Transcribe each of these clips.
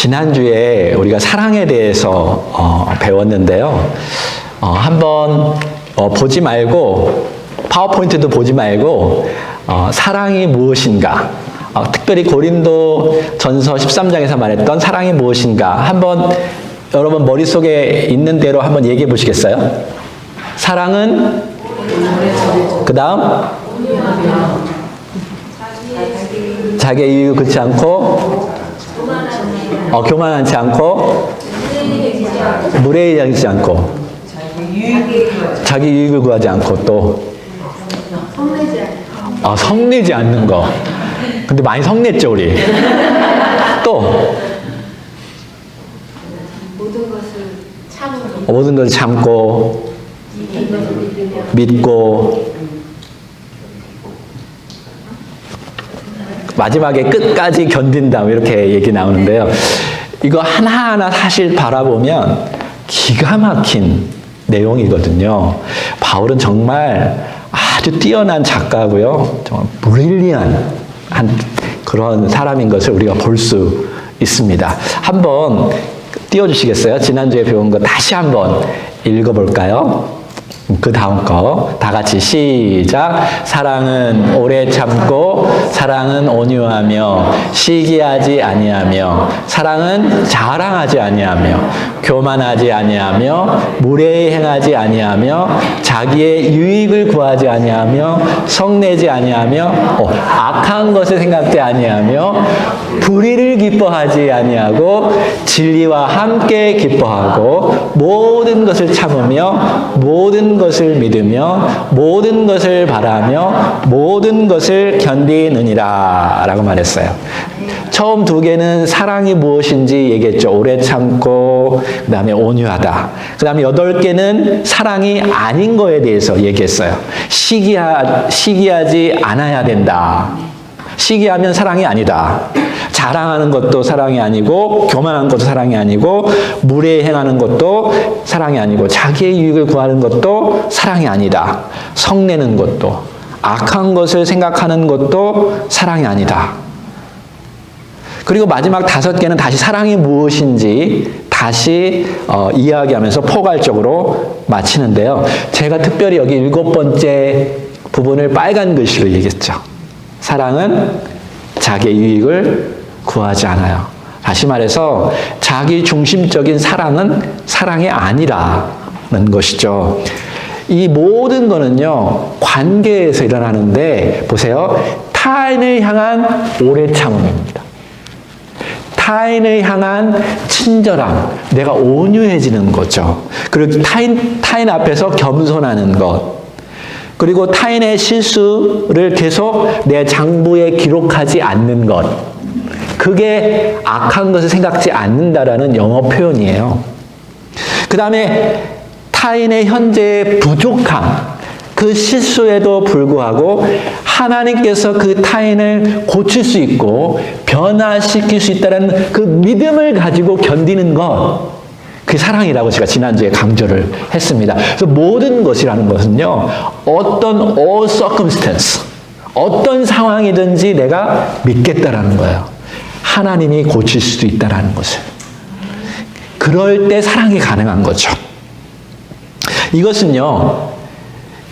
지난주에 우리가 사랑에 대해서 배웠는데요. 한번 보지 말고, 파워포인트도 보지 말고 사랑이 무엇인가, 특별히 고린도 전서 13장에서 말했던 사랑이 무엇인가 한번 여러분 머릿속에 있는 대로 한번 얘기해 보시겠어요? 사랑은 그 다음 자기의 이익을 그렇지 않고 교만하지 않고 무례하지 않고 자기 유익을 구하지 않고 또 성내지 않는 거. 근데 많이 성냈죠 우리. 또 모든 것을 참고 믿고 마지막에 끝까지 견딘다 이렇게 얘기 나오는데요. 이거 하나하나 사실 바라보면 기가 막힌 내용이거든요. 바울은 정말 아주 뛰어난 작가고요. 정말 브릴리언한 그런 사람인 것을 우리가 볼 수 있습니다. 한번 띄워주시겠어요? 지난주에 배운 거 다시 한번 읽어볼까요? 그 다음 거 다 같이 시작. 사랑은 오래 참고 사랑은 온유하며 시기하지 아니하며 사랑은 자랑하지 아니하며 교만하지 아니하며 무례히 행하지 아니하며 자기의 유익을 구하지 아니하며 성내지 아니하며 악한 것을 생각지 아니하며 불의를 기뻐하지 아니하고 진리와 함께 기뻐하고 모든 것을 참으며 모든 것을 믿으며 모든 것을 바라며 모든 것을 견디느니라 라고 말했어요. 처음 두 개는 사랑이 무엇인지 얘기했죠. 오래 참고 그 다음에 온유하다. 그 다음에 8개는 사랑이 아닌 거에 대해서 얘기했어요. 시기하지 않아야 된다. 시기하면 사랑이 아니다. 자랑하는 것도 사랑이 아니고 교만한 것도 사랑이 아니고 무례히 행하는 것도 사랑이 아니고 자기의 유익을 구하는 것도 사랑이 아니다. 성내는 것도 악한 것을 생각하는 것도 사랑이 아니다. 그리고 마지막 5개는 다시 사랑이 무엇인지 다시 이야기하면서 포괄적으로 마치는데요. 제가 특별히 여기 7번째 부분을 빨간 글씨로 얘기했죠. 사랑은 자기의 유익을 구하지 않아요. 다시 말해서 자기 중심적인 사랑은 사랑이 아니라는 것이죠. 이 모든 거는요, 관계에서 일어나는데 보세요. 타인을 향한 오래 참음입니다. 타인을 향한 친절함, 내가 온유해지는 거죠. 그리고 타인 앞에서 겸손하는 것. 그리고 타인의 실수를 계속 내 장부에 기록하지 않는 것. 그게 악한 것을 생각지 않는다라는 영어 표현이에요. 그 다음에 타인의 현재의 부족함, 그 실수에도 불구하고 하나님께서 그 타인을 고칠 수 있고 변화시킬 수 있다는 그 믿음을 가지고 견디는 것, 그게 사랑이라고 제가 지난주에 강조를 했습니다. 그래서 모든 것이라는 것은요, 어떤 all circumstance, 어떤 상황이든지 내가 믿겠다라는 거예요. 하나님이 고칠 수도 있다라는 것을. 그럴 때 사랑이 가능한 거죠. 이것은요,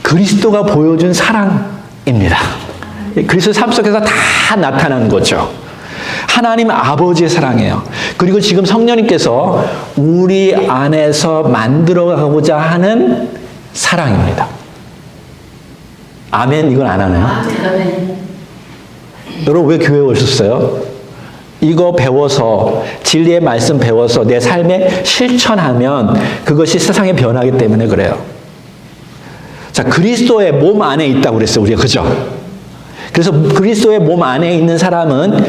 그리스도가 보여준 사랑입니다. 그리스도 삶 속에서 다 나타난 거죠. 하나님 아버지의 사랑이에요. 그리고 지금 성령님께서 우리 안에서 만들어가고자 하는 사랑입니다. 아멘. 이건 안 하나요? 여러분 왜 교회에 오셨어요? 이거 배워서, 진리의 말씀 배워서 내 삶에 실천하면 그것이 세상에 변하기 때문에 그래요. 자, 그리스도의 몸 안에 있다고 그랬어요, 우리가. 그죠? 그래서 그리스도의 몸 안에 있는 사람은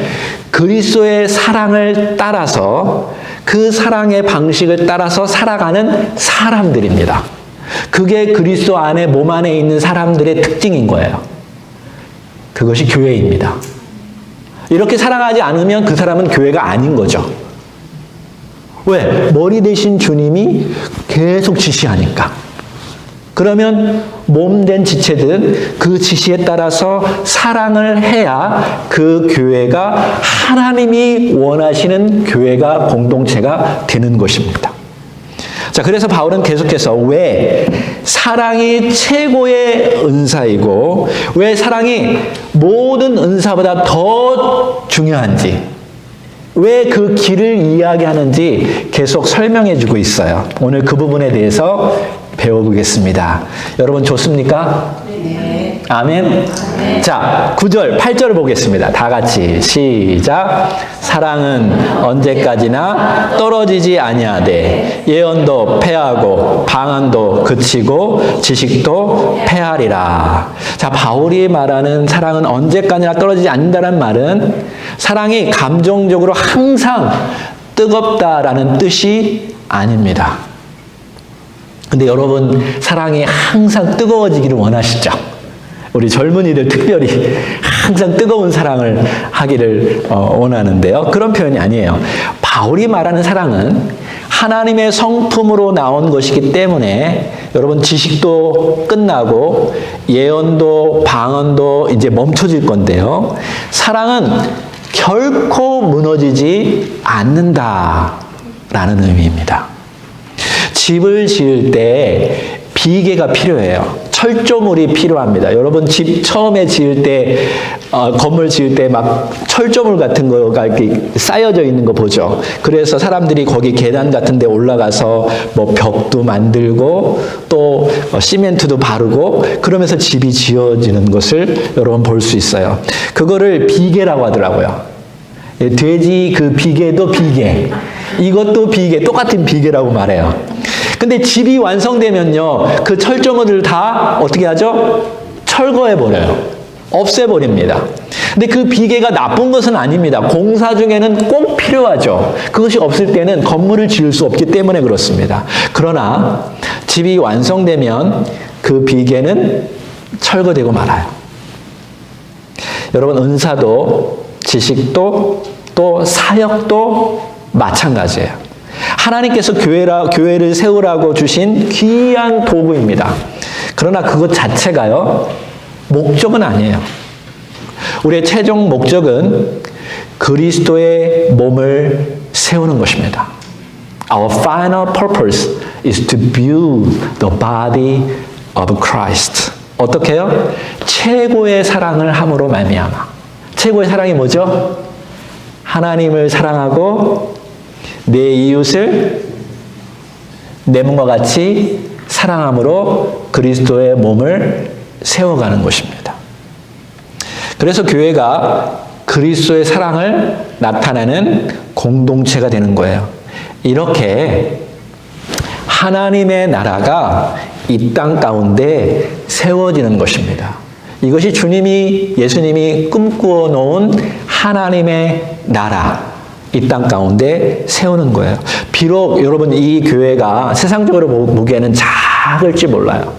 그리스도의 사랑을 따라서, 그 사랑의 방식을 따라서 살아가는 사람들입니다. 그게 그리스도 안에, 몸 안에 있는 사람들의 특징인 거예요. 그것이 교회입니다. 이렇게 살아가지 않으면 그 사람은 교회가 아닌 거죠. 왜? 머리 대신 주님이 계속 지시하니까. 그러면 몸된 지체들은 그 지시에 따라서 사랑을 해야 그 교회가 하나님이 원하시는 교회가 공동체가 되는 것입니다. 자, 그래서 바울은 계속해서 왜 사랑이 최고의 은사이고 왜 사랑이 모든 은사보다 더 중요한지, 왜 그 길을 이야기하는지 계속 설명해 주고 있어요. 오늘 그 부분에 대해서 배워보겠습니다. 여러분 좋습니까? 네. 아멘. 네. 자, 9절, 8절을 보겠습니다. 다 같이 시작. 사랑은 언제까지나 떨어지지 아니하되 예언도 패하고 방언도 그치고 지식도 패하리라. 자, 바울이 말하는 사랑은 언제까지나 떨어지지 않는다는 말은 사랑이 감정적으로 항상 뜨겁다라는 뜻이 아닙니다. 근데 여러분 사랑이 항상 뜨거워지기를 원하시죠? 우리 젊은이들 특별히 항상 뜨거운 사랑을 하기를 원하는데요. 그런 표현이 아니에요. 바울이 말하는 사랑은 하나님의 성품으로 나온 것이기 때문에 여러분 지식도 끝나고 예언도 방언도 이제 멈춰질 건데요. 사랑은 결코 무너지지 않는다라는 의미입니다. 집을 지을 때 비계가 필요해요. 철조물이 필요합니다. 여러분 집 처음에 지을 때 건물 지을 때 막 철조물 같은 거가 이렇게 쌓여져 있는 거 보죠. 그래서 사람들이 거기 계단 같은 데 올라가서 뭐 벽도 만들고 또 시멘트도 바르고 그러면서 집이 지어지는 것을 여러분 볼 수 있어요. 그거를 비계라고 하더라고요. 돼지 그 비계도 비계, 이것도 비계, 똑같은 비계라고 말해요. 근데 집이 완성되면요, 그 철조물들 다 어떻게 하죠? 철거해버려요. 없애버립니다. 근데 그 비계가 나쁜 것은 아닙니다. 공사 중에는 꼭 필요하죠. 그것이 없을 때는 건물을 지을 수 없기 때문에 그렇습니다. 그러나 집이 완성되면 그 비계는 철거되고 말아요. 여러분 은사도 지식도 또 사역도 마찬가지예요. 하나님께서 교회를 세우라고 주신 귀한 도구입니다. 그러나 그것 자체가요, 목적은 아니에요. 우리의 최종 목적은 그리스도의 몸을 세우는 것입니다. Our final purpose is to build the body of Christ. 어떻게 해요? 최고의 사랑을 함으로 말미암아. 최고의 사랑이 뭐죠? 하나님을 사랑하고 내 이웃을 내 몸과 같이 사랑함으로 그리스도의 몸을 세워가는 것입니다. 그래서 교회가 그리스도의 사랑을 나타내는 공동체가 되는 거예요. 이렇게 하나님의 나라가 이 땅 가운데 세워지는 것입니다. 이것이 예수님이 꿈꾸어 놓은 하나님의 나라, 이 땅 가운데 세우는 거예요. 비록 여러분 이 교회가 세상적으로 보기에는 작을지 몰라요.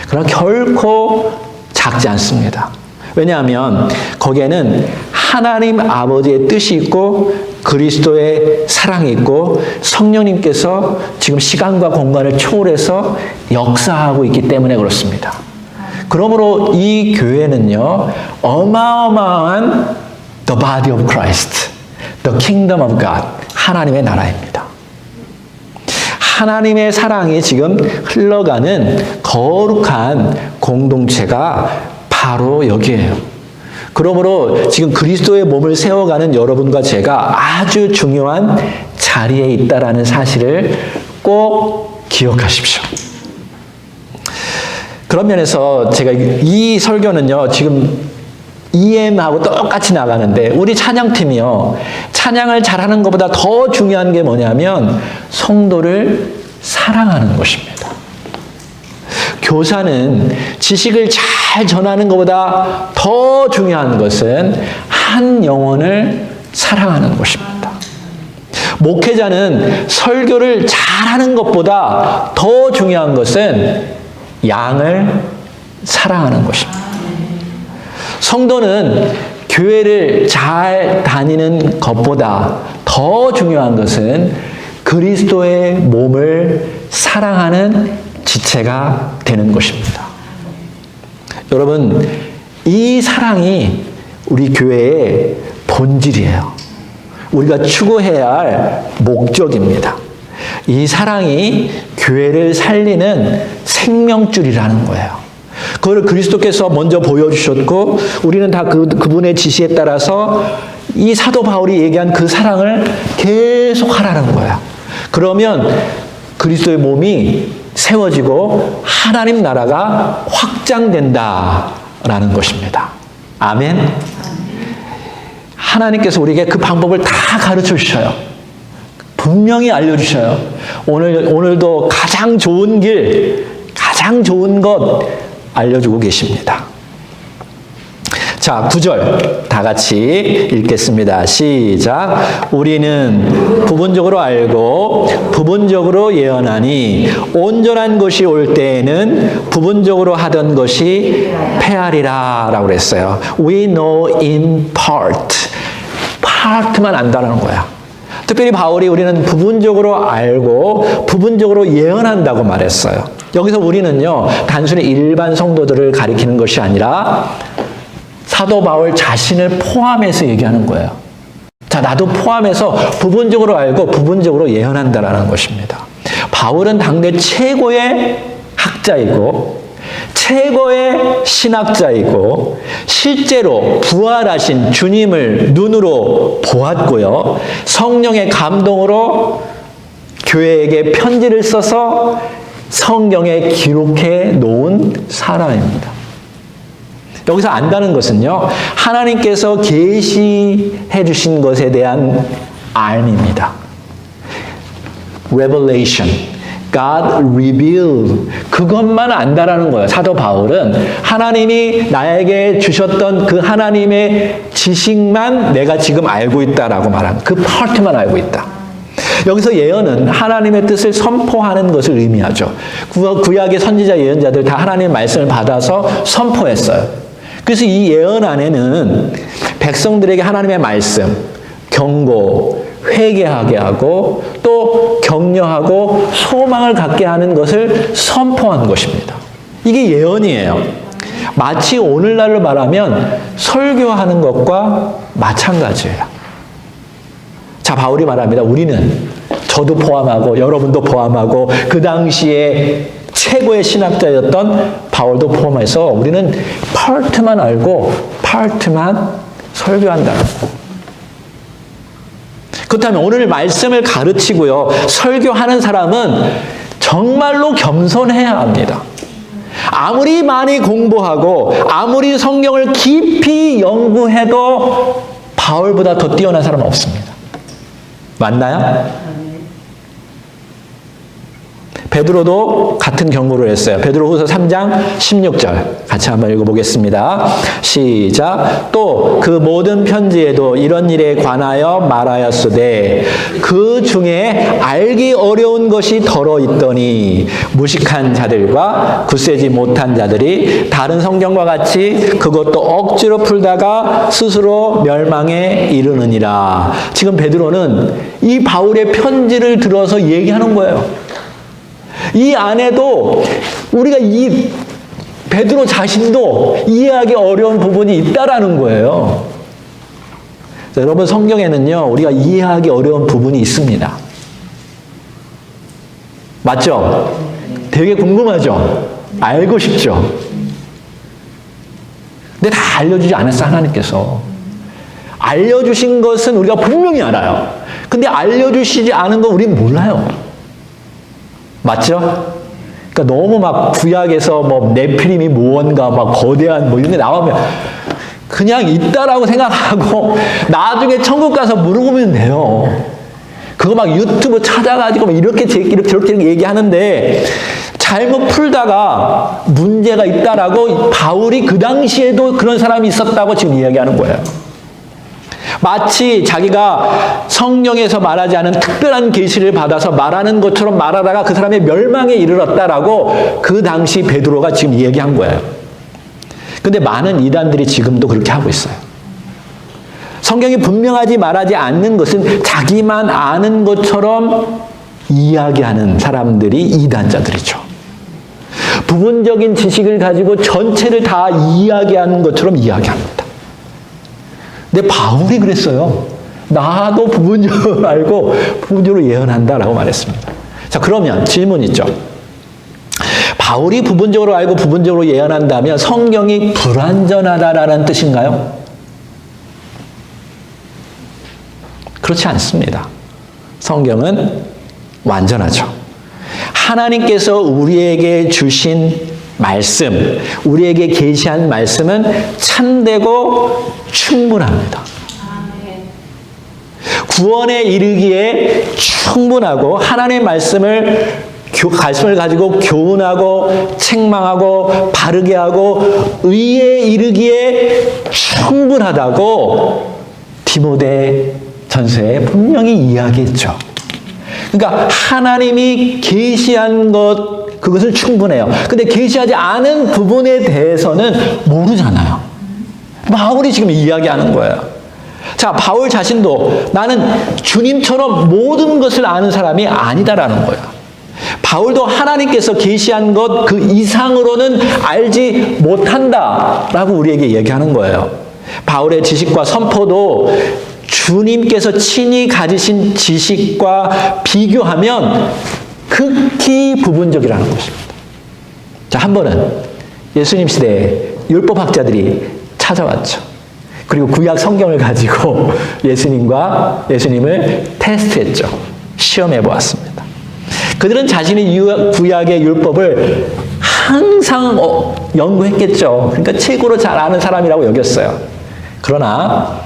그러나 결코 작지 않습니다. 왜냐하면 거기에는 하나님 아버지의 뜻이 있고 그리스도의 사랑이 있고 성령님께서 지금 시간과 공간을 초월해서 역사하고 있기 때문에 그렇습니다. 그러므로 이 교회는요, 어마어마한 The body of Christ, The kingdom of God, 하나님의 나라입니다. 하나님의 사랑이 지금 흘러가는 거룩한 공동체가 바로 여기에요. 그러므로 지금 그리스도의 몸을 세워가는 여러분과 제가 아주 중요한 자리에 있다라는 사실을 꼭 기억하십시오. 그런 면에서 제가 이 설교는요, 지금 EM하고 똑같이 나가는데 우리 찬양팀이요, 찬양을 잘하는 것보다 더 중요한 게 뭐냐면 성도를 사랑하는 것입니다. 교사는 지식을 잘 전하는 것보다 더 중요한 것은 한 영혼을 사랑하는 것입니다. 목회자는 설교를 잘하는 것보다 더 중요한 것은 양을 사랑하는 것입니다. 성도는 교회를 잘 다니는 것보다 더 중요한 것은 그리스도의 몸을 사랑하는 지체가 되는 것입니다. 여러분, 이 사랑이 우리 교회의 본질이에요. 우리가 추구해야 할 목적입니다. 이 사랑이 교회를 살리는 생명줄이라는 거예요. 그걸 그리스도께서 먼저 보여주셨고 우리는 다 그분의 지시에 따라서 이 사도 바울이 얘기한 그 사랑을 계속 하라는 거야. 그러면 그리스도의 몸이 세워지고 하나님 나라가 확장된다라는 것입니다. 아멘. 하나님께서 우리에게 그 방법을 다 가르쳐 주셔요. 분명히 알려주셔요. 오늘도 가장 좋은 길, 가장 좋은 것 알려주고 계십니다. 자, 9절 다 같이 읽겠습니다. 시작. 우리는 부분적으로 알고 부분적으로 예언하니 온전한 것이 올 때에는 부분적으로 하던 것이 패하리라 라고 그랬어요. We know in part. part만 안다라는 거야. 특별히 바울이 우리는 부분적으로 알고 부분적으로 예언한다고 말했어요. 여기서 우리는요, 단순히 일반 성도들을 가리키는 것이 아니라 사도 바울 자신을 포함해서 얘기하는 거예요. 자, 나도 포함해서 부분적으로 알고 부분적으로 예언한다라는 것입니다. 바울은 당대 최고의 학자이고 최고의 신학자이고 실제로 부활하신 주님을 눈으로 보았고요. 성령의 감동으로 교회에게 편지를 써서 성경에 기록해 놓은 사람입니다. 여기서 안다는 것은요, 하나님께서 계시해 주신 것에 대한 알입니다. Revelation. God revealed. 그것만 안다라는 거예요. 사도 바울은 하나님이 나에게 주셨던 그 하나님의 지식만 내가 지금 알고 있다라고 말하는 그 파트만 알고 있다. 여기서 예언은 하나님의 뜻을 선포하는 것을 의미하죠. 구약의 선지자 예언자들 다 하나님의 말씀을 받아서 선포했어요. 그래서 이 예언 안에는 백성들에게 하나님의 말씀, 경고, 회개하게 하고 또 격려하고 소망을 갖게 하는 것을 선포한 것입니다. 이게 예언이에요. 마치 오늘날로 말하면 설교하는 것과 마찬가지예요. 자, 바울이 말합니다. 우리는 저도 포함하고 여러분도 포함하고 그 당시에 최고의 신학자였던 바울도 포함해서 우리는 파트만 알고 파트만 설교한다는 거. 그렇다면 오늘 말씀을 가르치고요, 설교하는 사람은 정말로 겸손해야 합니다. 아무리 많이 공부하고 아무리 성경을 깊이 연구해도 바울보다 더 뛰어난 사람은 없습니다. 맞나요? 베드로도 같은 경고를 했어요. 베드로후서 3장 16절 같이 한번 읽어보겠습니다. 시작. 또 그 모든 편지에도 이런 일에 관하여 말하였으되 그 중에 알기 어려운 것이 덜어 있더니 무식한 자들과 굳세지 못한 자들이 다른 성경과 같이 그것도 억지로 풀다가 스스로 멸망에 이르느니라. 지금 베드로는 이 바울의 편지를 들어서 얘기하는 거예요. 이 안에도 우리가 이 베드로 자신도 이해하기 어려운 부분이 있다라는 거예요. 자, 여러분, 성경에는요, 우리가 이해하기 어려운 부분이 있습니다. 맞죠? 되게 궁금하죠? 알고 싶죠? 근데 다 알려주지 않았어, 하나님께서. 알려주신 것은 우리가 분명히 알아요. 근데 알려주시지 않은 건 우리는 몰라요. 맞죠? 그러니까 너무 막 구약에서 뭐 네피림이 무언가 막 거대한 뭐 이런 게 나오면 그냥 있다라고 생각하고 나중에 천국 가서 물어보면 돼요. 그거 막 유튜브 찾아가지고 막 이렇게 저렇게 얘기하는데 잘못 풀다가 문제가 있다라고 바울이 그 당시에도 그런 사람이 있었다고 지금 이야기하는 거예요. 마치 자기가 성경에서 말하지 않은 특별한 계시를 받아서 말하는 것처럼 말하다가 그 사람의 멸망에 이르렀다라고 그 당시 베드로가 지금 얘기한 거예요. 근데 많은 이단들이 지금도 그렇게 하고 있어요. 성경이 분명하지 말하지 않는 것은 자기만 아는 것처럼 이야기하는 사람들이 이단자들이죠. 부분적인 지식을 가지고 전체를 다 이야기하는 것처럼 이야기합니다. 근데 바울이 그랬어요. 나도 부분적으로 알고 부분적으로 예언한다라고 말했습니다. 자, 그러면 질문 있죠. 바울이 부분적으로 알고 부분적으로 예언한다면 성경이 불완전하다라는 뜻인가요? 그렇지 않습니다. 성경은 완전하죠. 하나님께서 우리에게 주신 말씀, 우리에게 계시한 말씀은 참되고 충분합니다. 구원에 이르기에 충분하고 하나님의 말씀을 가지고 교훈하고 책망하고 바르게 하고 의에 이르기에 충분하다고 디모데 전서에 분명히 이야기했죠. 그러니까 하나님이 계시한 것, 그것은 충분해요. 근데 계시하지 않은 부분에 대해서는 모르잖아요. 바울이 지금 이야기하는 거예요. 자, 바울 자신도 나는 주님처럼 모든 것을 아는 사람이 아니다라는 거예요. 바울도 하나님께서 계시한 것 그 이상으로는 알지 못한다라고 우리에게 얘기하는 거예요. 바울의 지식과 선포도 주님께서 친히 가지신 지식과 비교하면 극히 부분적이라는 것입니다. 자, 한 번은 예수님 시대에 율법학자들이 찾아왔죠. 그리고 구약 성경을 가지고 예수님을 테스트했죠. 시험해 보았습니다. 그들은 자신의 구약의 율법을 항상 연구했겠죠. 그러니까 최고로 잘 아는 사람이라고 여겼어요. 그러나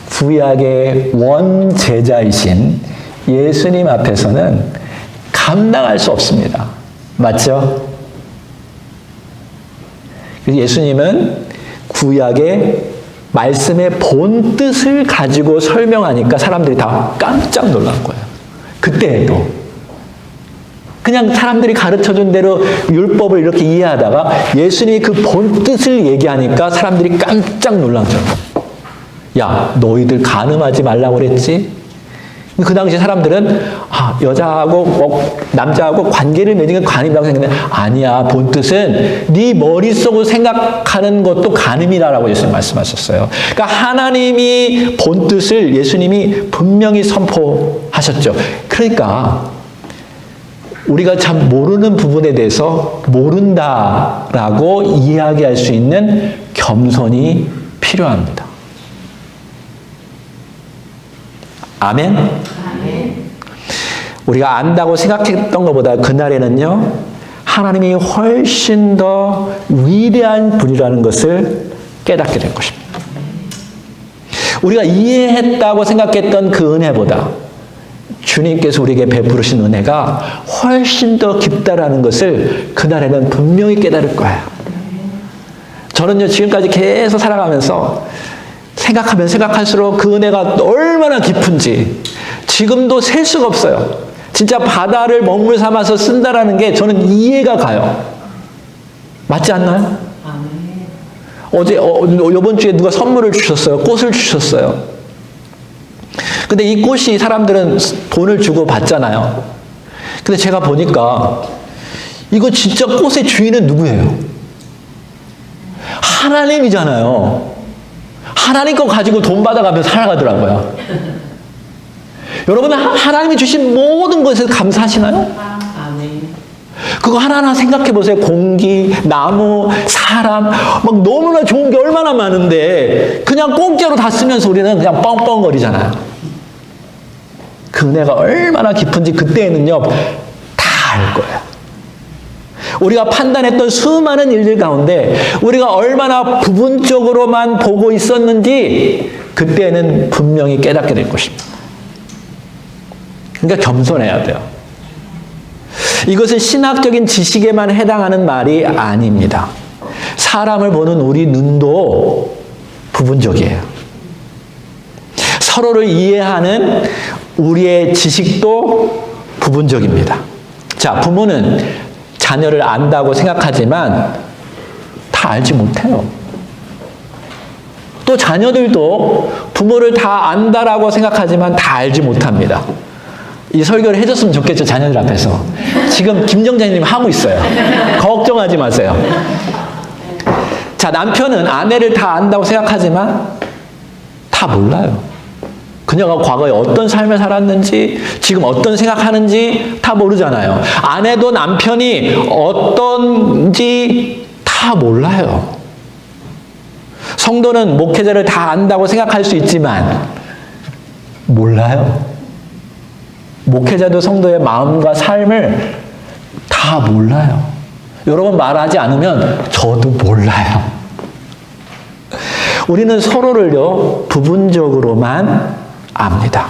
구약의 원제자이신 예수님 앞에서는 감당할 수 없습니다. 맞죠? 예수님은 구약의 말씀의 본 뜻을 가지고 설명하니까 사람들이 다 깜짝 놀란 거예요. 그때에도. 그냥 사람들이 가르쳐준 대로 율법을 이렇게 이해하다가 예수님이 그 본 뜻을 얘기하니까 사람들이 깜짝 놀란 거예요. 야, 너희들 간음하지 말라고 그랬지? 그 당시 사람들은 여자하고 남자하고 관계를 맺는 게 간음이라고 생각했는데 아니야, 본 뜻은 네 머릿속으로 생각하는 것도 간음이라고 예수님 말씀하셨어요. 그러니까 하나님이 본 뜻을 예수님이 분명히 선포하셨죠. 그러니까 우리가 참 모르는 부분에 대해서 모른다라고 이야기할 수 있는 겸손이 필요합니다. 아멘? 우리가 안다고 생각했던 것보다 그날에는요, 하나님이 훨씬 더 위대한 분이라는 것을 깨닫게 된 것입니다. 우리가 이해했다고 생각했던 그 은혜보다 주님께서 우리에게 베푸르신 은혜가 훨씬 더 깊다라는 것을 그날에는 분명히 깨달을 거예요. 저는요, 지금까지 계속 살아가면서 생각하면 생각할수록 그 은혜가 얼마나 깊은지 지금도 셀 수가 없어요. 진짜 바다를 먹물 삼아서 쓴다라는 게 저는 이해가 가요. 맞지 않나요? 이번 주에 누가 선물을 주셨어요. 꽃을 주셨어요. 근데 이 꽃이 사람들은 돈을 주고 받잖아요. 근데 제가 보니까 이거 진짜 꽃의 주인은 누구예요? 하나님이잖아요. 하나님 거 가지고 돈 받아가면서 살아가더라고요. 여러분은 하나님이 주신 모든 것에 감사하시나요? 그거 하나하나 생각해 보세요. 공기, 나무, 사람, 막 너무나 좋은 게 얼마나 많은데 그냥 공짜로 다 쓰면서 우리는 그냥 뻥뻥거리잖아요. 그 은혜가 얼마나 깊은지 그때는요, 다 알 거예요. 우리가 판단했던 수많은 일들 가운데 우리가 얼마나 부분적으로만 보고 있었는지 그때는 분명히 깨닫게 될 것입니다. 그러니까 겸손해야 돼요. 이것은 신학적인 지식에만 해당하는 말이 아닙니다. 사람을 보는 우리 눈도 부분적이에요. 서로를 이해하는 우리의 지식도 부분적입니다. 자, 부모는 자녀를 안다고 생각하지만 다 알지 못해요. 또 자녀들도 부모를 다 안다라고 생각하지만 다 알지 못합니다. 이 설교를 해줬으면 좋겠죠, 자녀들 앞에서. 지금 김정자님 하고 있어요. 걱정하지 마세요. 자, 남편은 아내를 다 안다고 생각하지만 다 몰라요. 그녀가 과거에 어떤 삶을 살았는지, 지금 어떤 생각하는지 다 모르잖아요. 아내도 남편이 어떤지 다 몰라요. 성도는 목회자를 다 안다고 생각할 수 있지만 몰라요. 목회자도 성도의 마음과 삶을 다 몰라요. 여러분 말하지 않으면 저도 몰라요. 우리는 서로를요, 부분적으로만 압니다.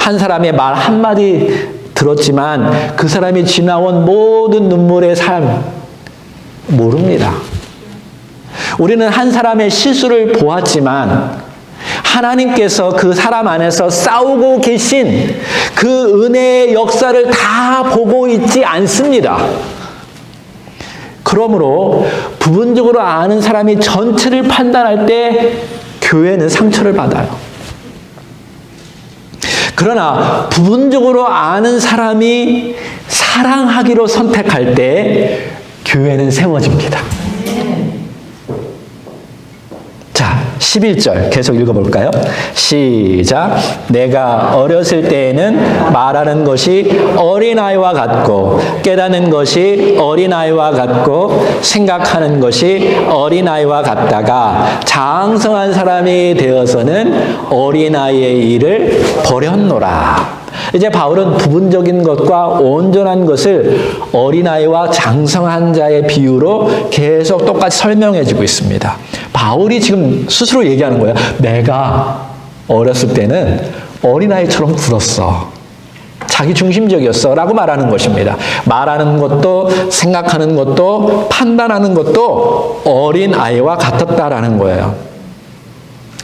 한 사람의 말 한마디 들었지만 그 사람이 지나온 모든 눈물의 삶 모릅니다. 우리는 한 사람의 실수를 보았지만 하나님께서 그 사람 안에서 싸우고 계신 그 은혜의 역사를 다 보고 있지 않습니다. 그러므로 부분적으로 아는 사람이 전체를 판단할 때 교회는 상처를 받아요. 그러나 부분적으로 아는 사람이 사랑하기로 선택할 때 교회는 세워집니다. 자, 11절 계속 읽어볼까요? 시작. 내가 어렸을 때에는 말하는 것이 어린아이와 같고 깨닫는 것이 어린아이와 같고 생각하는 것이 어린아이와 같다가 장성한 사람이 되어서는 어린아이의 일을 버렸노라. 이제 바울은 부분적인 것과 온전한 것을 어린아이와 장성한 자의 비유로 계속 똑같이 설명해 주고 있습니다. 바울이 지금 스스로 얘기하는 거예요. 내가 어렸을 때는 어린아이처럼 굴었어. 자기 중심적이었어 라고 말하는 것입니다. 말하는 것도 생각하는 것도 판단하는 것도 어린아이와 같았다라는 거예요.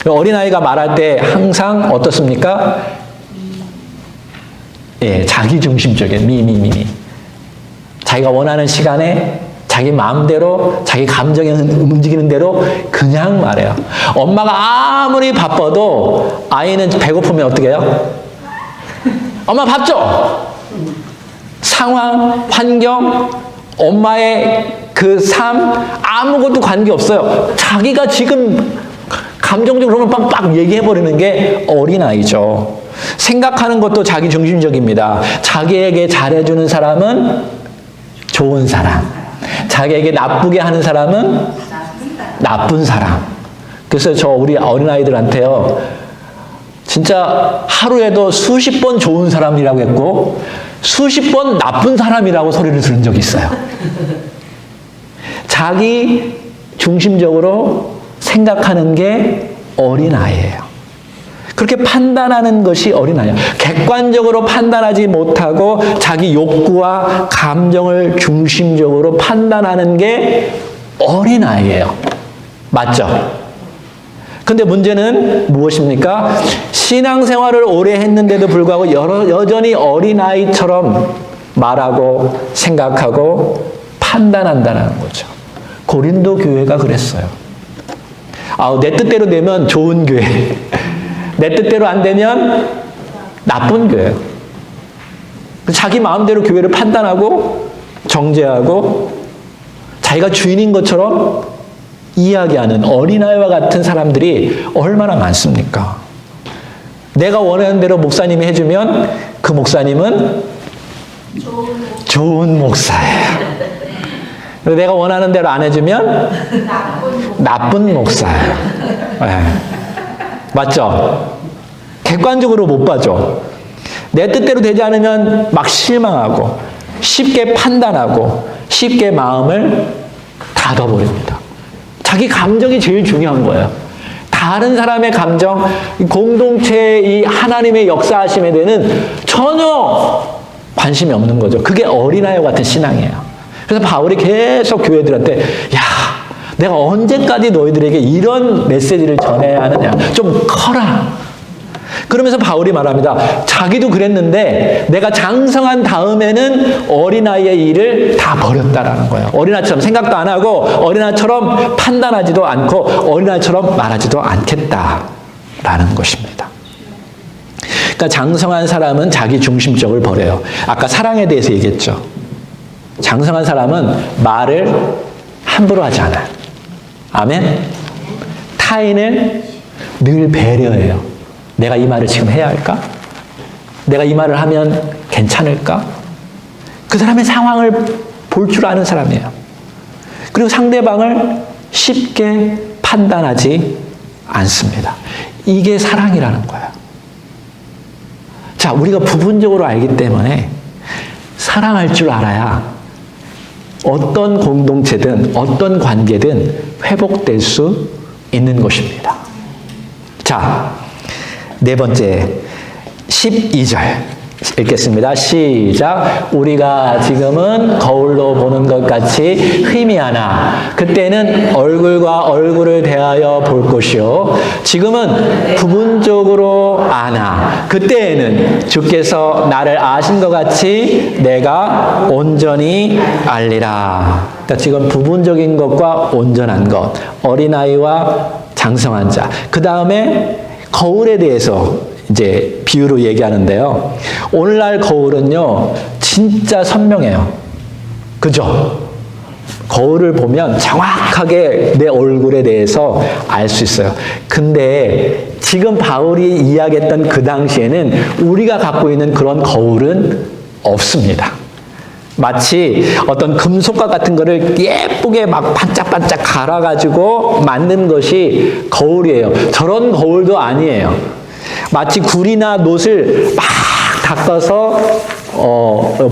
어린아이가 말할 때 항상 어떻습니까? 예, 자기 중심적인 미. 자기가 원하는 시간에 자기 마음대로 자기 감정이 움직이는 대로 그냥 말해요. 엄마가 아무리 바빠도 아이는 배고프면 어떻게 해요? 엄마 밥 줘! 상황, 환경, 엄마의 그 삶 아무것도 관계없어요. 자기가 지금 감정적으로 빡빡 얘기해버리는 게 어린아이죠. 생각하는 것도 자기 중심적입니다. 자기에게 잘해주는 사람은 좋은 사람, 자기에게 나쁘게 하는 사람은 나쁜 사람. 그래서 저 우리 어린아이들한테요, 진짜 하루에도 수십 번 좋은 사람이라고 했고 수십 번 나쁜 사람이라고 소리를 들은 적이 있어요. 자기 중심적으로 생각하는 게 어린아이예요. 그렇게 판단하는 것이 어린아이예요. 객관적으로 판단하지 못하고 자기 욕구와 감정을 중심적으로 판단하는 게 어린아이예요. 맞죠? 근데 문제는 무엇입니까? 신앙생활을 오래 했는데도 불구하고 여전히 어린아이처럼 말하고 생각하고 판단한다는 거죠. 고린도 교회가 그랬어요. 내 뜻대로 되면 좋은 교회, 내 뜻대로 안 되면 나쁜 교회예요. 자기 마음대로 교회를 판단하고 정죄하고 자기가 주인인 것처럼 이야기하는 어린아이와 같은 사람들이 얼마나 많습니까? 내가 원하는 대로 목사님이 해주면 그 목사님은 좋은 목사예요. 내가 원하는 대로 안 해주면 나쁜 목사예요. 네. 맞죠? 객관적으로 못 봐줘. 내 뜻대로 되지 않으면 막 실망하고 쉽게 판단하고 쉽게 마음을 닫아버립니다. 자기 감정이 제일 중요한 거예요. 다른 사람의 감정, 공동체의 이 하나님의 역사하심에 대해서는 전혀 관심이 없는 거죠. 그게 어린아이와 같은 신앙이에요. 그래서 바울이 계속 교회들한테 내가 언제까지 너희들에게 이런 메시지를 전해야 하느냐. 좀 커라. 그러면서 바울이 말합니다. 자기도 그랬는데 내가 장성한 다음에는 어린아이의 일을 다 버렸다라는 거예요. 어린아이처럼 생각도 안 하고 어린아이처럼 판단하지도 않고 어린아이처럼 말하지도 않겠다라는 것입니다. 그러니까 장성한 사람은 자기 중심적을 버려요. 아까 사랑에 대해서 얘기했죠. 장성한 사람은 말을 함부로 하지 않아요. 아멘? 타인을 늘 배려해요. 내가 이 말을 지금 해야 할까? 내가 이 말을 하면 괜찮을까? 그 사람의 상황을 볼 줄 아는 사람이에요. 그리고 상대방을 쉽게 판단하지 않습니다. 이게 사랑이라는 거예요. 자, 우리가 부분적으로 알기 때문에 사랑할 줄 알아야 어떤 공동체든 어떤 관계든 회복될 수 있는 것입니다. 자, 네 번째 12절 읽겠습니다. 시작. 우리가 지금은 거울로 보는 것 같이 희미하나 그때는 얼굴과 얼굴을 대하여 볼 것이요 지금은 부분적으로 아나 그때에는 주께서 나를 아신 것 같이 내가 온전히 알리라. 그러니까 지금 부분적인 것과 온전한 것, 어린아이와 장성한 자. 그 다음에 거울에 대해서 이제 비유로 얘기하는데요. 오늘날 거울은요, 진짜 선명해요. 그죠? 거울을 보면 정확하게 내 얼굴에 대해서 알 수 있어요. 근데 지금 바울이 이야기했던 그 당시에는 우리가 갖고 있는 그런 거울은 없습니다. 마치 어떤 금속과 같은 거를 예쁘게 막 반짝반짝 갈아가지고 만든 것이 거울이에요. 저런 거울도 아니에요. 마치 굴이나 놋을 막 닦아서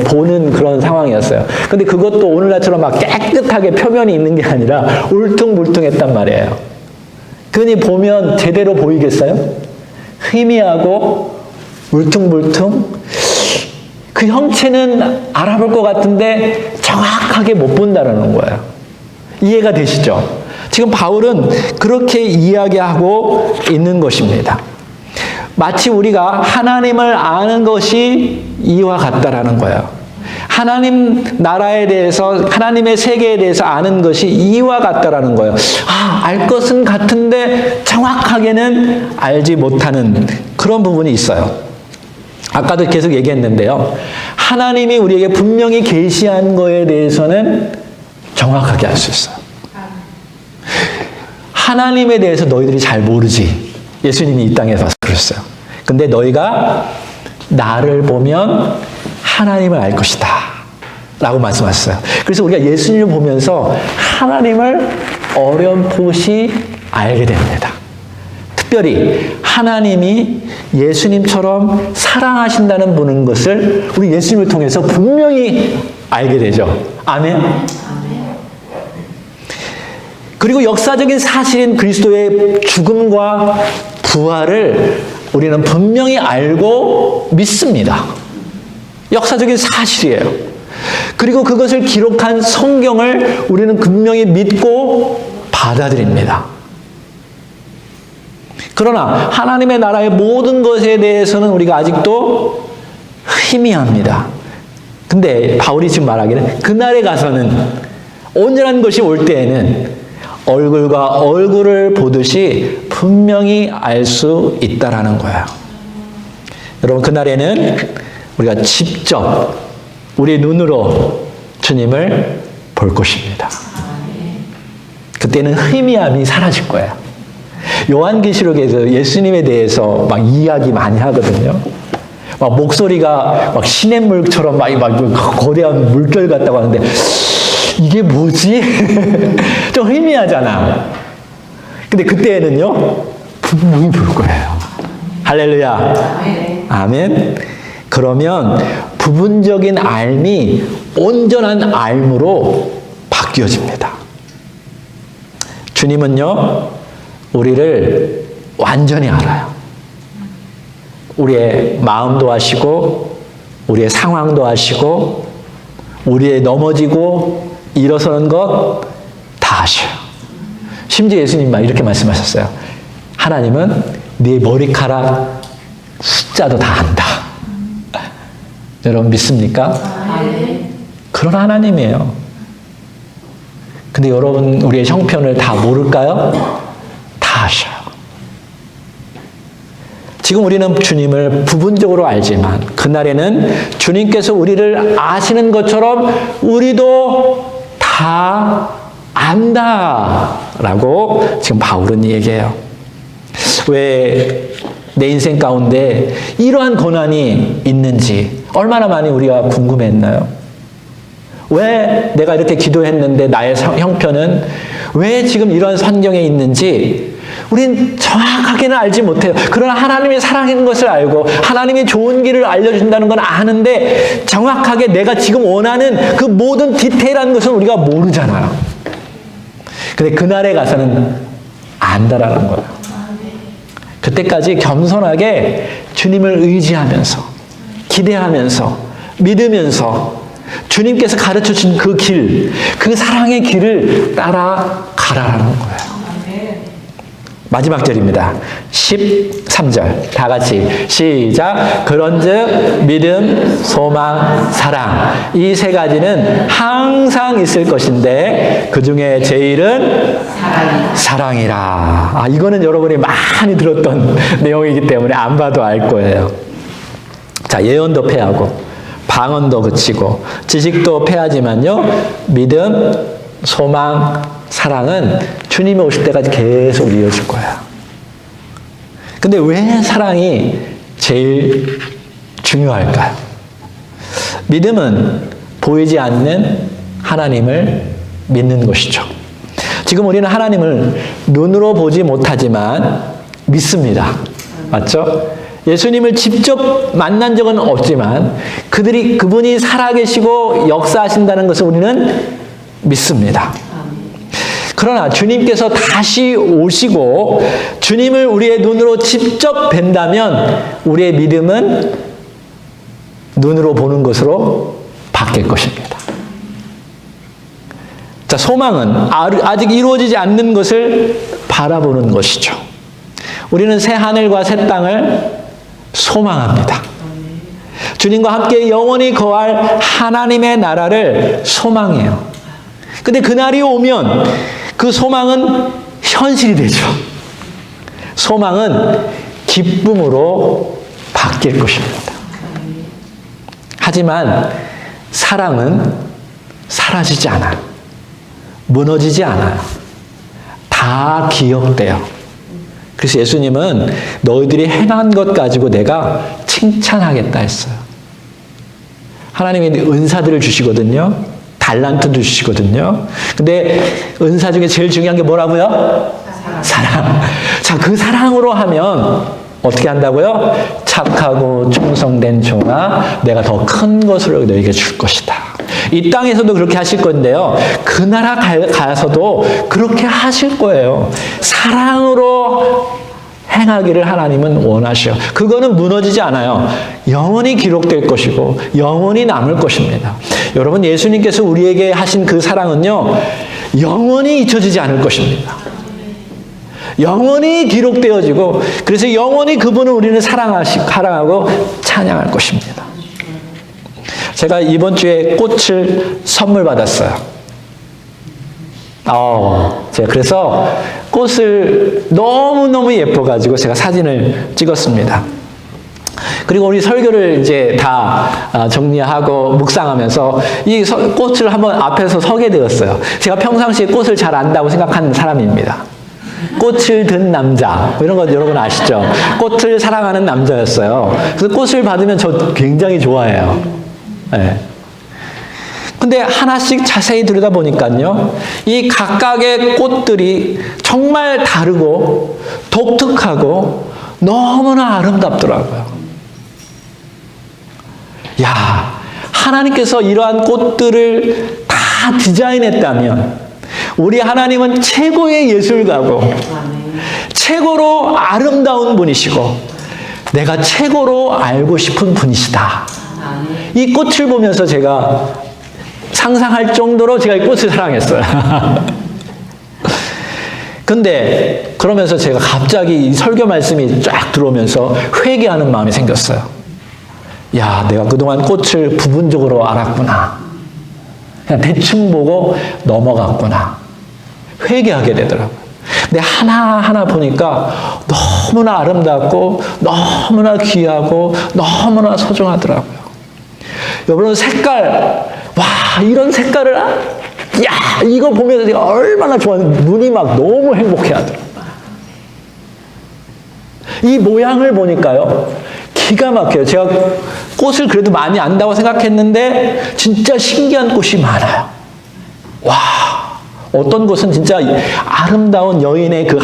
보는 그런 상황이었어요. 근데 그것도 오늘날처럼 막 깨끗하게 표면이 있는 게 아니라 울퉁불퉁했단 말이에요. 그니 보면 제대로 보이겠어요? 희미하고 울퉁불퉁. 그 형체는 알아볼 것 같은데 정확하게 못 본다는 거예요. 이해가 되시죠? 지금 바울은 그렇게 이야기하고 있는 것입니다. 마치 우리가 하나님을 아는 것이 이와 같다라는 거예요. 하나님 나라에 대해서, 하나님의 세계에 대해서 아는 것이 이와 같다라는 거예요. 알 것은 같은데 정확하게는 알지 못하는 그런 부분이 있어요. 아까도 계속 얘기했는데요. 하나님이 우리에게 분명히 계시한 거에 대해서는 정확하게 알 수 있어요. 하나님에 대해서 너희들이 잘 모르지. 예수님이 이 땅에 와서 그랬어요. 근데 너희가 나를 보면 하나님을 알 것이다. 라고 말씀하셨어요. 그래서 우리가 예수님을 보면서 하나님을 어렴풋이 알게 됩니다. 특별히 하나님이 예수님처럼 사랑하신다는 분인 것을 우리 예수님을 통해서 분명히 알게 되죠. 아멘. 그리고 역사적인 사실인 그리스도의 죽음과 부활을 우리는 분명히 알고 믿습니다. 역사적인 사실이에요. 그리고 그것을 기록한 성경을 우리는 분명히 믿고 받아들입니다. 그러나 하나님의 나라의 모든 것에 대해서는 우리가 아직도 희미합니다. 근데 바울이 지금 말하기는 그날에 가서는 온전한 것이 올 때에는 얼굴과 얼굴을 보듯이 분명히 알 수 있다라는 거예요. 여러분, 그날에는 우리가 직접 우리 눈으로 주님을 볼 것입니다. 그때는 희미함이 사라질 거예요. 요한계시록에서 예수님에 대해서 막 이야기 많이 하거든요. 막 목소리가 막 시냇물처럼 막 거대한 물결 같다고 하는데 이게 뭐지? 좀 희미하잖아. 근데 그때는요, 분명히 볼 거예요. 할렐루야. 아멘. 그러면 부분적인 알미 온전한 알므로 바뀌어집니다. 주님은요, 우리를 완전히 알아요. 우리의 마음도 아시고, 우리의 상황도 아시고, 우리의 넘어지고 일어서는 것 다 아셔요. 심지어 예수님만 이렇게 말씀하셨어요. 하나님은 네 머리카락 숫자도 다 안다. 여러분 믿습니까? 그런 하나님이에요. 근데 여러분 우리의 형편을 다 모를까요? 다 아셔요. 지금 우리는 주님을 부분적으로 알지만 그날에는 주님께서 우리를 아시는 것처럼 우리도 다 안다라고 지금 바울은 얘기해요. 왜 내 인생 가운데 이러한 고난이 있는지 얼마나 많이 우리가 궁금했나요? 왜 내가 이렇게 기도했는데 나의 형편은 왜 지금 이런 환경에 있는지 우린 정확하게는 알지 못해요. 그러나 하나님이 사랑하는 것을 알고 하나님이 좋은 길을 알려준다는 건 아는데 정확하게 내가 지금 원하는 그 모든 디테일한 것은 우리가 모르잖아요. 근데 그날에 가서는 안다라는 거예요. 그때까지 겸손하게 주님을 의지하면서 기대하면서 믿으면서 주님께서 가르쳐준 그 길, 그 사랑의 길을 따라가라는 거예요. 마지막 절입니다. 13절 다 같이 시작. 그런즉 믿음, 소망, 사랑 이 세 가지는 항상 있을 것인데 그 중에 제일은 사랑이라. 이거는 여러분이 많이 들었던 내용이기 때문에 안 봐도 알 거예요. 자, 예언도 패하고 방언도 그치고 지식도 패하지만요, 믿음, 소망, 사랑은 주님이 오실 때까지 계속 이어질 거야. 근데 왜 사랑이 제일 중요할까요? 믿음은 보이지 않는 하나님을 믿는 것이죠. 지금 우리는 하나님을 눈으로 보지 못하지만 믿습니다. 맞죠? 예수님을 직접 만난 적은 없지만 그분이 살아계시고 역사하신다는 것을 우리는 믿습니다. 그러나 주님께서 다시 오시고 주님을 우리의 눈으로 직접 뵌다면 우리의 믿음은 눈으로 보는 것으로 바뀔 것입니다. 자, 소망은 아직 이루어지지 않는 것을 바라보는 것이죠. 우리는 새 하늘과 새 땅을 소망합니다. 주님과 함께 영원히 거할 하나님의 나라를 소망해요. 근데 그날이 오면 그 소망은 현실이 되죠. 소망은 기쁨으로 바뀔 것입니다. 하지만 사랑은 사라지지 않아요. 무너지지 않아요. 다 기억돼요. 그래서 예수님은 너희들이 행한 것 가지고 내가 칭찬하겠다 했어요. 하나님이 은사들을 주시거든요. 달란트도 주시거든요. 근데 은사 중에 제일 중요한 게 뭐라고요? 사랑. 자, 그 사랑으로 하면 어떻게 한다고요? 착하고 충성된 종아, 내가 더 큰 것을 너에게 줄 것이다. 이 땅에서도 그렇게 하실 건데요. 그 나라 가서도 그렇게 하실 거예요. 사랑으로 행하기를 하나님은 원하셔. 그거는 무너지지 않아요. 영원히 기록될 것이고 영원히 남을 것입니다. 여러분, 예수님께서 우리에게 하신 그 사랑은요, 영원히 잊혀지지 않을 것입니다. 영원히 기록되어지고, 그래서 영원히 그분을 우리는 사랑하고 찬양할 것입니다. 제가 이번 주에 꽃을 선물 받았어요. 제가 그래서 꽃을 너무너무 예뻐가지고 제가 사진을 찍었습니다. 그리고 우리 설교를 이제 다 정리하고 묵상하면서 이 꽃을 한번 앞에서 서게 되었어요. 제가 평상시에 꽃을 잘 안다고 생각하는 사람입니다. 꽃을 든 남자, 이런 거 여러분 아시죠? 꽃을 사랑하는 남자였어요. 그래서 꽃을 받으면 저 굉장히 좋아해요. 네. 근데 하나씩 자세히 들여다보니까요, 이 각각의 꽃들이 정말 다르고 독특하고 너무나 아름답더라고요. 야, 하나님께서 이러한 꽃들을 다 디자인했다면 우리 하나님은 최고의 예술가고 최고로 아름다운 분이시고 내가 최고로 알고 싶은 분이시다. 이 꽃을 보면서 제가 상상할 정도로 제가 이 꽃을 사랑했어요. 근데 그러면서 제가 갑자기 이 설교 말씀이 쫙 들어오면서 회개하는 마음이 생겼어요. 야, 내가 그동안 꽃을 부분적으로 알았구나. 그냥 대충 보고 넘어갔구나. 회개하게 되더라고요. 근데 하나하나 보니까 너무나 아름답고 너무나 귀하고 너무나 소중하더라고요. 여러분 색깔, 와 이런 색깔을 야 이거 보면서 내가 얼마나 좋아하는지 눈이 막 너무 행복해하더라고요. 이 모양을 보니까요 기가 막혀요. 제가 꽃을 그래도 많이 안다고 생각했는데 진짜 신기한 꽃이 많아요. 와 어떤 곳은 진짜 아름다운 여인의 그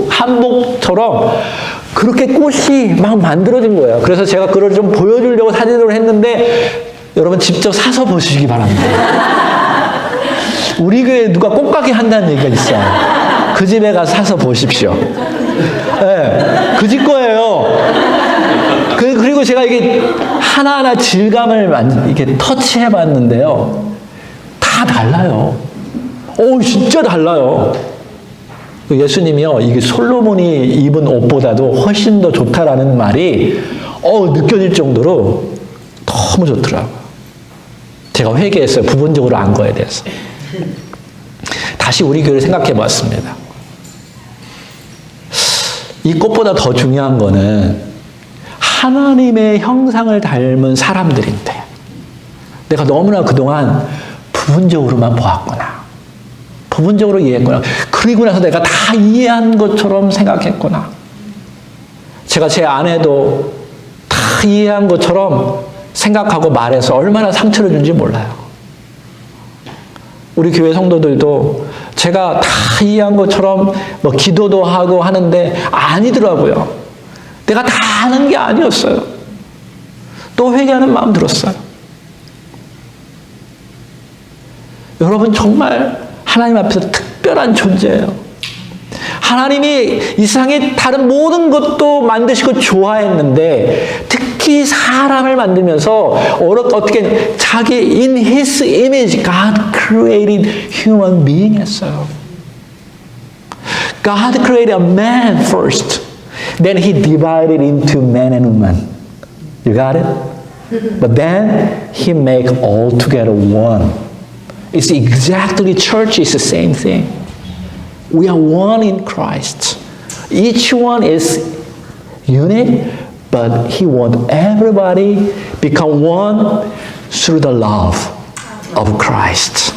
한복처럼 그렇게 꽃이 막 만들어진 거예요. 그래서 제가 그걸 좀 보여주려고 사진으로 했는데 여러분 직접 사서 보시기 바랍니다. 우리 교회에 누가 꽃가게 한다는 얘기가 있어요. 그 집에 가서 사서 보십시오. 네, 그 집 거예요. 그리고 제가 이게 하나하나 질감을 이렇게 터치해 봤는데요. 다 달라요. 진짜 달라요. 예수님이요, 이게 솔로몬이 입은 옷보다도 훨씬 더 좋다라는 말이 느껴질 정도로 너무 좋더라고요. 제가 회개했어요. 부분적으로 안 거에 대해서. 다시 우리 교회를 생각해 봤습니다. 이 꽃보다 더 중요한 거는 하나님의 형상을 닮은 사람들인데 내가 너무나 그동안 부분적으로만 보았구나. 부분적으로 이해했구나. 그리고 나서 내가 다 이해한 것처럼 생각했구나. 제가 제 아내도 다 이해한 것처럼 생각하고 말해서 얼마나 상처를 준지 몰라요. 우리 교회 성도들도 제가 다 이해한 것처럼 뭐 기도도 하고 하는데 아니더라고요. 내가 다 아는 게 아니었어요. 또 회개하는 마음 들었어요. 여러분 정말 하나님 앞에서 특별한 존재예요. 하나님이 이 세상의 다른 모든 것도 만드시고 좋아했는데 특히 사람을 만들면서 어떻게 자기 in His image God created human being 했어요. God created a man first. Then He divided into man and woman. You got it? But then He make all together one. It's exactly, church is the same thing. We are one in Christ. Each one is unique, but He wants everybody become one through the love of Christ.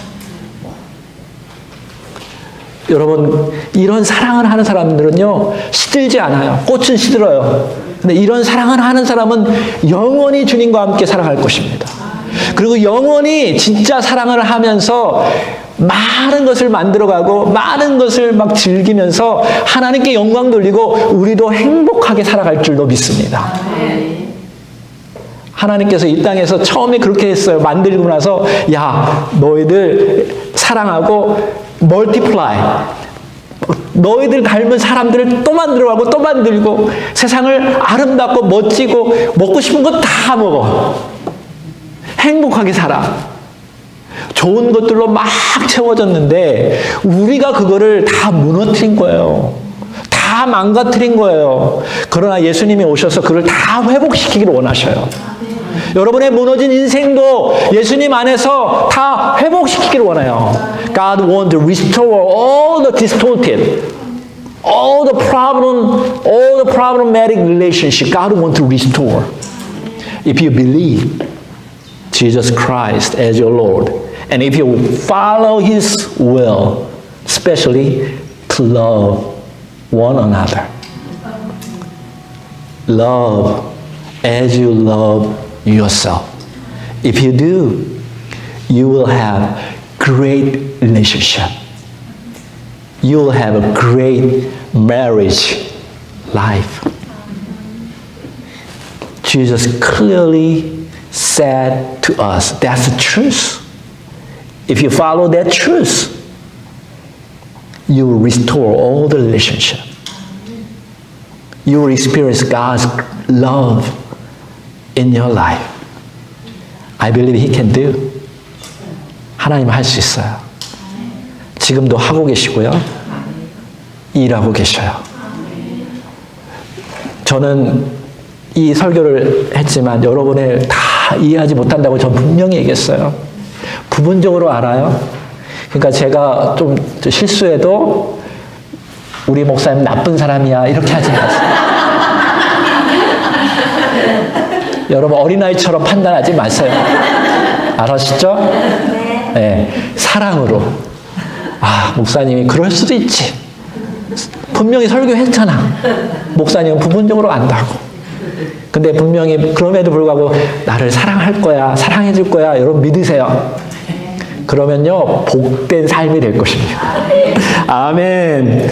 여러분, 이런 사랑을 하는 사람들은요, 시들지 않아요. 꽃은 시들어요. 근데 이런 사랑을 하는 사람은 영원히 주님과 함께 살아갈 것입니다. 그리고 영원히 진짜 사랑을 하면서 많은 것을 만들어가고 많은 것을 막 즐기면서 하나님께 영광 돌리고 우리도 행복하게 살아갈 줄로 믿습니다. 하나님께서 이 땅에서 처음에 그렇게 했어요. 만들고 나서 야 너희들 사랑하고 멀티플라이 너희들 닮은 사람들을 또 만들어가고 또 만들고 세상을 아름답고 멋지고 먹고 싶은 거 다 먹어. 행복하게 살아. 좋은 것들로 막 채워졌는데 우리가 그거를 다 무너뜨린 거예요. 다 망가뜨린 거예요. 그러나 예수님이 오셔서 그걸 다 회복시키기를 원하셔요. 여러분의 무너진 인생도 예수님 안에서 다 회복시키기를 원해요. God wants to restore all the distorted, all the problematic relationship. God wants to restore. If you believe Jesus Christ as your Lord, and if you follow His will, especially to love one another. Love as you love yourself. If you do, you will have great relationship. You will have a great marriage life. Jesus clearly said to us, that's the truth. If you follow that truth, you will restore all the relationship. You will experience God's love in your life. I believe He can do. 하나님은 할 수 있어요. 지금도 하고 계시고요. 일하고 계셔요. 저는 이 설교를 했지만 여러분을 다 이해하지 못한다고 전 분명히 얘기했어요. 부분적으로 알아요. 그러니까 제가 좀 실수해도 우리 목사님 나쁜 사람이야. 이렇게 하지 마세요. 여러분 어린아이처럼 판단하지 마세요. 알았죠? 네. 사랑으로. 아, 목사님이 그럴 수도 있지. 분명히 설교했잖아. 목사님은 부분적으로 안다고. 근데 분명히 그럼에도 불구하고 나를 사랑할 거야, 사랑해 줄 거야. 여러분 믿으세요. 그러면요, 복된 삶이 될 것입니다. 아멘.